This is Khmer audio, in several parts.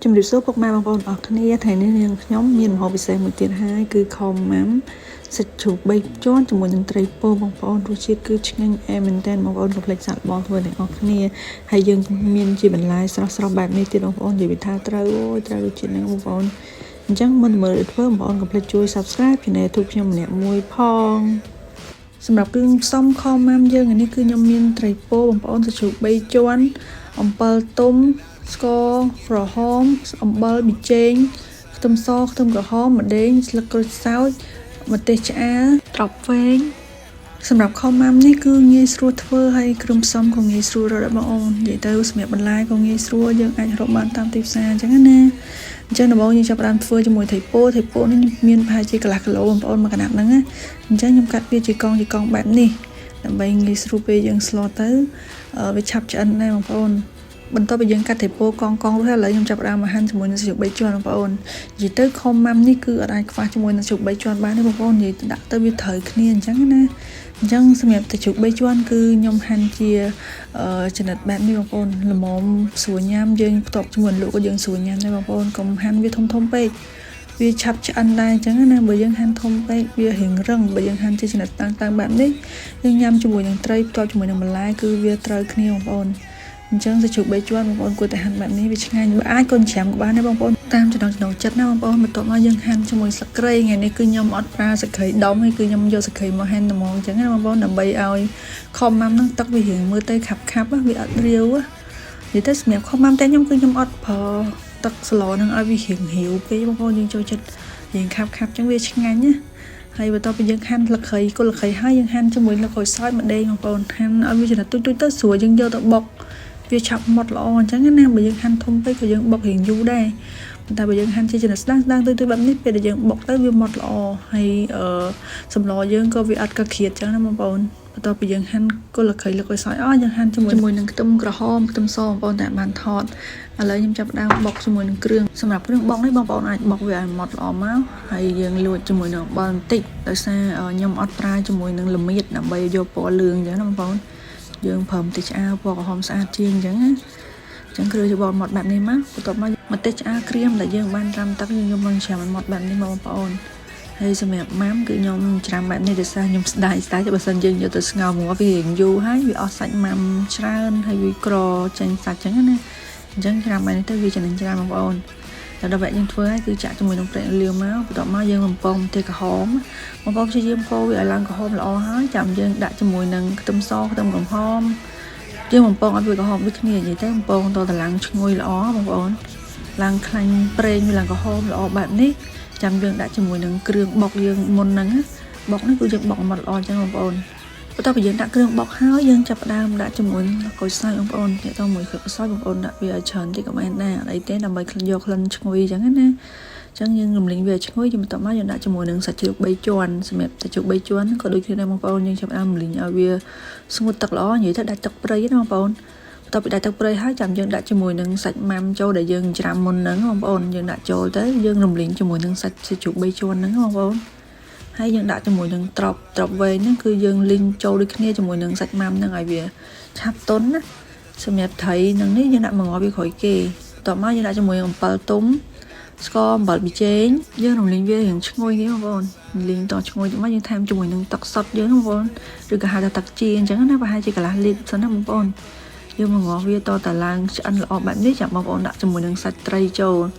ជំរាបសួរពុកម៉ែបងប្អូនអរគ្នាថ្ងៃនេះនាងខ្ញុំមានម្ហូបពិសេសមួយទៀតហើយគឺខម៉ាំសាច់ជ្រូក3ជាន់ជាមួយនឹងត្រីពោបងប្អូនរសជាតិគឺឆ្ងាញ់អែមមែនតើបងប្អូនកុំភ្លេចសាកល្បងធ្វើទាំងអស់គ្នាហើយយើងមានជាបន្លែស្រស់ៗបែបនេះទៀតបងប្អូននិយាយថាត្រូវអូយត្រូវរសជាតិហ្នឹងបងប្អូនអញ្ចឹងមុនមើលធ្វើបងប្អូនកុំភ្លេចជួយ Subscribe Channel YouTube ខ្ញុំម្នាក់មួយផងសម្រាប់គ្រឿងផ្សំខម៉ាំយើងនេះគឺខ្ញុំមានត្រីពោបងប្អូនសាច់ជ្រូក3ជាន់អំពិលទុំស្ករក្រហមអំបិលប៊ីចេងខ្ទឹមសខ្ទឹមក្រហមម្ទេសស្លឹកក្រូចសើចម្ទេសឆ្អើរត្រប់វែងសម្រាប់ខម៉ាំនេះគឺងាយស្រួលធ្វើហើយគ្រឿងផ្សំក៏ងាយស្រួលរកដែរបងប្អូននិយាយទៅសម្រាប់បន្លែក៏ងាយស្រួលយើងអាចរកបានតាមទីផ្សារអញ្ចឹងណាអញ្ចឹងដំបូងយើងចាប់ផ្ដើមធ្វើជាមួយត្រីពោនេះមានប្រហែលជាកន្លះគីឡូបងប្អូនមួយកណាត់ហ្នឹងណាអញ្ចឹងខ្ញុំកាត់វាជាកង់បែបនេះដើម្បីងាយស្រួលពេលយើងស្លទៅវាឆាប់ឆ្អិនដែរបងប្អូនបន្ទាប់ពីយើងកាត់ត្រីពោកង់រួចហើយឥឡូវខ្ញុំចាប់ផ្ដើមមកហាន់ជាមួយនឹងសាច់ជ្រូក3ជាន់បងប្អូននិយាយទៅខម៉ាំនេះគឺអត់អាចខ្វះជាមួយនឹងសាច់ជ្រូក3ជាន់បានទេបងប្អូននិយាយដាក់ទៅវាត្រូវគ្នាអញ្ចឹងណាអញ្ចឹងសម្រាប់សាច់ជ្រូក3ជាន់គឺខ្ញុំហាន់ជាចំណិតបែបនេះបងប្អូនល្មមស្រួលញ៉ាំយើងផ្ទាប់ជាមួយលក់ក៏យើងស្រួលញ៉ាំដែរបងប្អូនកុំហាន់វាធំពេកវាឆាប់ឆ្អិនដែរអញ្ចឹងណាបើយើងហាន់ធំពេកវារៀងរឹងបើយើងហាន់ជាចំណិតតាំងបែបនេះយើងញ៉ាំជាមួយនឹងត្រីផ្ទាប់ជាមួយនឹងបន្លែគឺវាត្រូវគ្នាបងប្អូនអញ្ចឹងសាច់ជ្រូក3ជាន់បងប្អូនគួរតែហាន់បែបនេះវាឆ្ងាញ់បើអាចកូនច្រាំក៏បានដែរបងប្អូនតាមចំណង់ចិត្តណាបងប្អូនបន្ទាប់មកយើងហាន់ជាមួយស្លឹកគ្រៃថ្ងៃនេះគឺខ្ញុំអត់ប្រើស្លឹកគ្រៃដុំទេគឺខ្ញុំយកស្លឹកគ្រៃមកហាន់តែហ្មងអញ្ចឹងណាបងប្អូនដើម្បីឲ្យខម៉ាំហ្នឹងទឹកវារៀងមើលទៅខាប់វាអត់រាវនិយាយទៅសម្រាប់ខម៉ាំតែខ្ញុំគឺខ្ញុំអត់ប្រើទឹកស្លហ្នឹងឲ្យវារៀងរាវពេកបងប្អូនយើងចូលចិត្តរៀងខាប់អញ្ចឹងវាឆ្ងាញ់ណាហើយបន្ទាប់ពីយើងហាន់ស្លឹកគ្រៃគល់ស្លឹកគ្រៃហើយយើងហាន់ជាមួយស្លឹកក្រូចសើចម្ដេងបងប្អូនហាន់ឲ្យវាចំណិតទូចទៅស្រួលយើងយកទៅបុកវាឆាប់ម៉ត់ល្អអញ្ចឹងណាបើយើងហាន់ធំពេកក៏យើងបុករៀងយូរដែរប៉ុន្តែបើយើងហាន់ជាចំណិតស្ដើងទៅបែបនេះពេលដែលយើងបុកទៅវាម៉ត់ល្អហើយសម្លយើងក៏វាអត់កក្រៀតអញ្ចឹងណាបងប្អូនបន្ទាប់ពីយើងហាន់គល់ស្លឹកគ្រៃក្រូចសើយើងហាន់ជាមួយនឹងខ្ទឹមក្រហមខ្ទឹមសបងប្អូនតែបានថតឥឡូវខ្ញុំចាប់ផ្ដើមបុកជាមួយនឹងគ្រឿងសម្រាប់គ្រឿងបុកនេះបងប្អូនអាចបុកវាឲ្យម៉ត់ល្អមកហើយយើងលួចជាមួយនឹងអំបិលបន្តិចដោយសារខ្ញុំអត់ប្រើជាមួយនឹងល្មៀតដើម្បីយកពណ៌លឿងអញ្ចឹងណាបងប្អូនយើងប្រើម្ទេសឆ្អើរពណ៌ក្រហមស្អាតជាងអញ្ចឹងណាអញ្ចឹងគ្រឿងច្របល់ម៉ត់បែបនេះមកបន្ទាប់មកម្ទេសឆ្អើរក្រៀមដែលយើងបានត្រាំទឹកយើងយកមកច្រាំឲ្យម៉ត់បែបនេះមកបងប្អូនហើយសម្រាប់ម៉ាំគឺខ្ញុំច្រាំបែបនេះដោយសារខ្ញុំស្ដាយតែបើសិនយើងយកទៅស្ងោរមកវារៀងយូរហើយវាអស់សាច់ម៉ាំច្រើនហើយវាក្រចេញសាច់អញ្ចឹងណាអញ្ចឹងច្រាំបែបនេះទៅវាចំណេញច្រើនបងប្អូនដល់វគ្គយើងធ្វើហើយគឺចាក់ជាមួយនឹងប្រេងលាវមកបន្ទាប់មកយើងបំពងម្ទេសក្រហមបងប្អូនព្យាយាមកូរវាឲ្យឡើងក្រហមល្អហើយចាំយើងដាក់ជាមួយនឹងខ្ទឹមសខ្ទឹមក្រហមយើងបំពងឲ្យវាក្រហមដូចគ្នានិយាយទៅបំពងតទៅឡើងឈ្ងុយល្អបងប្អូនឡើងខ្លាញ់ប្រេងវាឡើងក្រហមល្អបែបនេះចាំយើងដាក់ជាមួយនឹងគ្រឿងបុកយើងមុនហ្នឹងបុកនេះគឺយើងបុកមកល្អអញ្ចឹងបងប្អូនបន្ទាប់ពីយើងដាក់គ្រឿងបុកហើយយើងចាប់ផ្ដើមដាក់ជាមួយក្រូចសើចបងប្អូនទាក់ទងមួយក្រូចសើចបងប្អូនដាក់វាឲ្យច្រើនតិចក៏បានដែរអីទេដើម្បីយកក្លិនឈ្ងុយអញ្ចឹងណាអញ្ចឹងយើងរំលីងវាឈ្ងុយយើងបន្ទាប់មកយើងដាក់ជាមួយនឹងសាច់ជ្រូក3ជាន់សម្រាប់សាច់ជ្រូក3ជាន់ក៏ដូចគ្នាដែរបងប្អូនយើងចាប់ផ្ដើមរំលីងឲ្យវាស្ងួតទឹកល្អនិយាយទៅដាច់ទឹកព្រៃណាបងប្អូនបន្ទាប់ពីដាក់ទឹកព្រៃហើយចាំយើងដាក់ជាមួយនឹងសាច់ម៉ាំចូលដែលយើងច្រាំមុនហ្នឹងបងប្អូនយើងដាក់ចូលទៅយើងរំលីងជាមួយនឹងសាច់ជ្រូក3ជាន់ហ្នឹងបងប្អូនហើយយើងដាក់ជាមួយនឹងត្រប់វែងហ្នឹងគឺយើងលីងចូលដូចគ្នាជាមួយនឹងសាច់ម៉ាំហ្នឹងឲ្យវាឆាប់ទន់ណាសម្រាប់ត្រីហ្នឹងនេះយើងដាក់មកងាប់វាក្រោយគេបន្ទាប់មកយើងដាក់ជាមួយអំបិលទុំស្ករអំបិលប៊ីចេងយើងរំលីងវារៀងឈ្ងុយនេះបងប្អូនលីងតឈ្ងុយទៅមកយើងថែមជាមួយនឹងទឹកសុទ្ធយើងបងប្អូនឬក៏ហៅថាទឹកជីអញ្ចឹងណាប្រហែលជាកន្លះលីត្រសិនណាបងប្អូនយើងមកងាស់វាតតែឡើងឆ្អិនល្អបែបនេះចាំបងប្អូនដាក់ជាមួយនឹងសាច់ត្រីចូល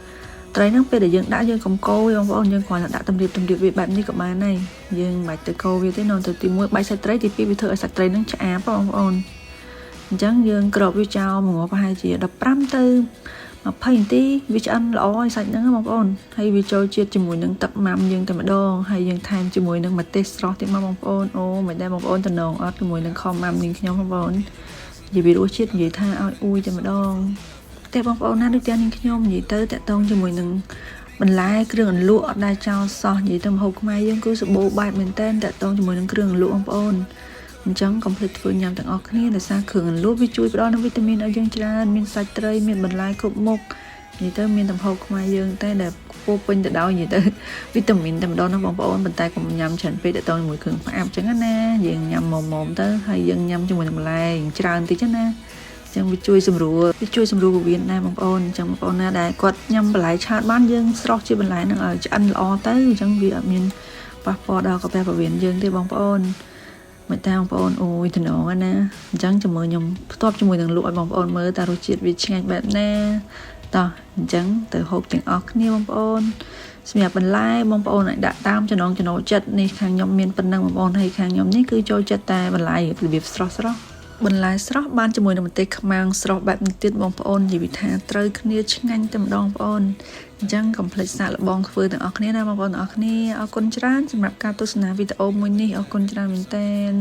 ត្រីហ្នឹងពេលដែលយើងដាក់យើងកុំកូរវាបងប្អូនយើងគ្រាន់តែដាក់តម្រៀបវាបែបនេះក៏បានដែរយើងមិនបាច់ទៅកូរវាទេនៅទៅទី1បាយសាច់ត្រីទី2វាធ្វើឲ្យសាច់ត្រីហ្នឹងឆ្អាបបងប្អូនអញ្ចឹងយើងក្របវាចោលមកប្រហែលជា15ទៅ20នាទីវាឆ្អិនល្អហើយសាច់ហ្នឹងបងប្អូនហើយវាចូលជាតិជាមួយនឹងទឹកម៉ាំយើងតែម្ដងហើយយើងថែមជាមួយនឹងម្ទេសស្រស់ទៀតមកបងប្អូនអូមិនដែរបងប្អូនតំណងអត់ជាមួយនឹងខំម៉ាំនាងខ្ញុំបងប្អូននិយាយពីរសជាតិនិយាយថាឲ្យអ៊ូយតែម្ដងតែបងប្អូនណាដូចតែនាងខ្ញុំនិយាយទៅតាក់ទងជាមួយនឹងបន្លែគ្រឿងអន្លក់អត់ដែរចោលសោះនិយាយទៅម្ហូបខ្មែរយើងគឺសម្បូរបែបមែនតើតាក់ទងជាមួយនឹងគ្រឿងអន្លក់បងប្អូនអញ្ចឹងកុំភ្លេចធ្វើញ៉ាំទាំងអស់គ្នាដោយសារគ្រឿងអន្លក់វាជួយផ្ដល់នូវវីតាមីនឲ្យយើងច្រើនមានសាច់ត្រីមានបន្លែគ្រប់មុខនិយាយទៅមានតែម្ហូបខ្មែរយើងតែដែលពោពេញទៅដោយនិយាយទៅវីតាមីនតែម្ដងណាបងប្អូនប៉ុន្តែកុំញ៉ាំច្រើនពេកតាក់ទងជាមួយគ្រឿងផ្អាប់អញ្ចឹងណាយើងញ៉ាំមុំទៅហើយយើងញ៉ាំជាមួយនឹងបន្លែច្រើនតិចណា ចឹងវាជួយសម្រួលពោះវៀនដែរបងប្អូនចឹងបងប្អូនណាដែលគាត់ញ៉ាំបន្លែឆាតបានយើងស្រោះជាបន្លែហ្នឹងឲ្យឆ្អិនល្អទៅចឹងវាអត់មានប៉ះពាល់ដល់កាពះពោះវៀនយើងទេបងប្អូនមិនតាបងប្អូនអូយតំណងណាអញ្ចឹងជាមួយខ្ញុំផ្ទាប់ជាមួយនឹងលក់ឲ្យបងប្អូនមើលតើរសជាតិវាឆ្ងាញ់បែបណាតោះអញ្ចឹងទៅហូបទាំងអស់គ្នាបងប្អូនសម្រាប់បន្លែបងប្អូនអាចដាក់តាមចំណង់ចំណូលចិត្តនេះខាងខ្ញុំមានប៉ុណ្ណឹងបងប្អូនហើយខាងខ្ញុំនេះគឺចូលចិត្តតែបន្លែរបៀបស្រស់បន្លែស្រស់បានជាមួយនឹងម្ទេសខ្មាំងស្រស់បែបនេះទៀតបងប្អូននិយាយថាត្រូវគ្នាឆ្ងាញ់តែម្ដងបងប្អូនអញ្ចឹងកុំភ្លេចសាកល្បងធ្វើទាំងអស់គ្នាណាបងប្អូនទាំងអស់គ្នាអរគុណច្រើនសម្រាប់ការទស្សនាវីដេអូមួយនេះអរគុណច្រើនមែនទែន